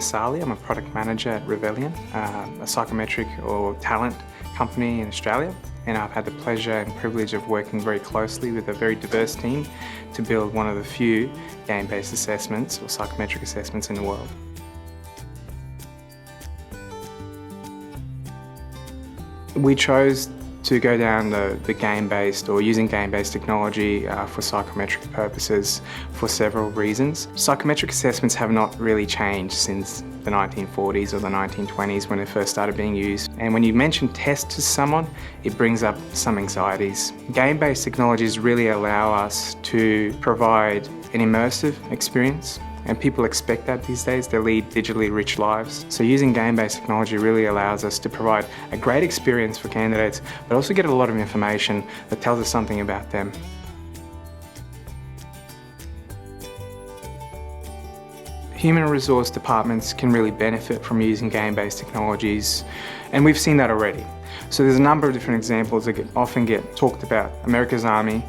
is Sali. I'm a product manager at Rebellion, a psychometric or talent company in Australia. And I've had the pleasure and privilege of working very closely with a very diverse team to build one of the few game-based assessments or psychometric assessments in the world. We chose to go down the game-based or using game-based technology for psychometric purposes for several reasons. Psychometric assessments have not really changed since the 1940s or the 1920s when they first started being used. And when you mention test to someone, it brings up some anxieties. Game-based technologies really allow us to provide an immersive experience. And people expect that these days. They lead digitally rich lives. So using game-based technology really allows us to provide a great experience for candidates, but also get a lot of information that tells us something about them. Human resource departments can really benefit from using game-based technologies, and we've seen that already. So there's a number of different examples that often get talked about. America's Army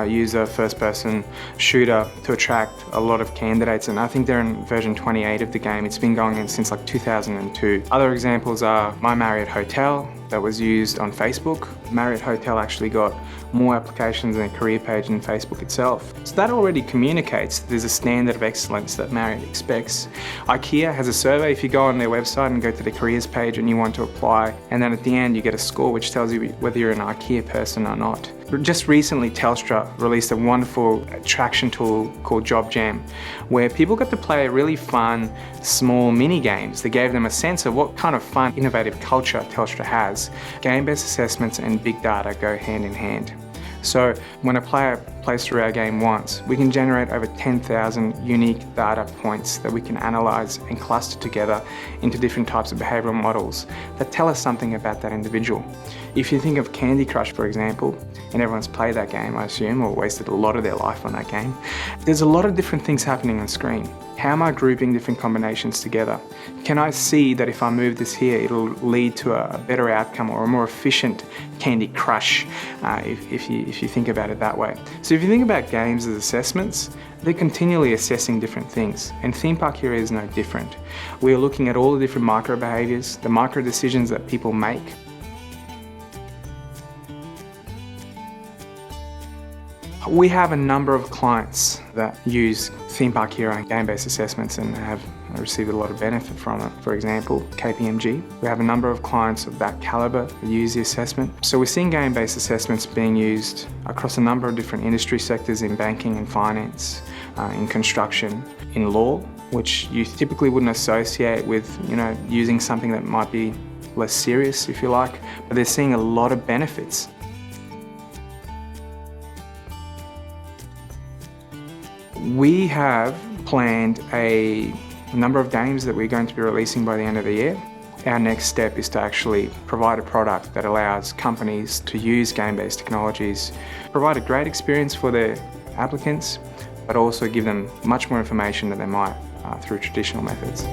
use a first-person shooter to attract a lot of candidates, and I think they're in version 28 of the game. It's been going in since like 2002. Other examples are My Marriott Hotel that was used on Facebook. Marriott Hotel actually got more applications than a career page in Facebook itself. So that already communicates that there's a standard of excellence that Marriott expects. IKEA has a survey. If you go on their website and go to the careers page and you want to apply, and then at the end you get a score which tells you whether you're an IKEA person or not. Just recently, Telstra released a wonderful attraction tool called Job Jam, where people got to play really fun, small mini games that gave them a sense of what kind of fun, innovative culture Telstra has. Game-based assessments and big data go hand in hand. So when a player plays through our game once, we can generate over 10,000 unique data points that we can analyse and cluster together into different types of behavioural models that tell us something about that individual. If you think of Candy Crush, for example, and everyone's played that game, I assume, or wasted a lot of their life on that game, there's a lot of different things happening on screen. How am I grouping different combinations together? Can I see that if I move this here, it'll lead to a better outcome or a more efficient Candy Crush, if you think about it that way. So if you think about games as assessments, they're continually assessing different things, and Theme Park here is no different. We're looking at all the different micro behaviours, the micro decisions that people make. We have a number of clients that use Theme Park Hero and game-based assessments and have received a lot of benefit from it. For example, KPMG. We have a number of clients of that calibre that use the assessment. So we're seeing game-based assessments being used across a number of different industry sectors in banking and finance, in construction, in law, which you typically wouldn't associate with, using something that might be less serious, if you like, but they're seeing a lot of benefits. We have planned a number of games that we're going to be releasing by the end of the year. Our next step is to actually provide a product that allows companies to use game-based technologies, provide a great experience for their applicants, but also give them much more information than they might through traditional methods.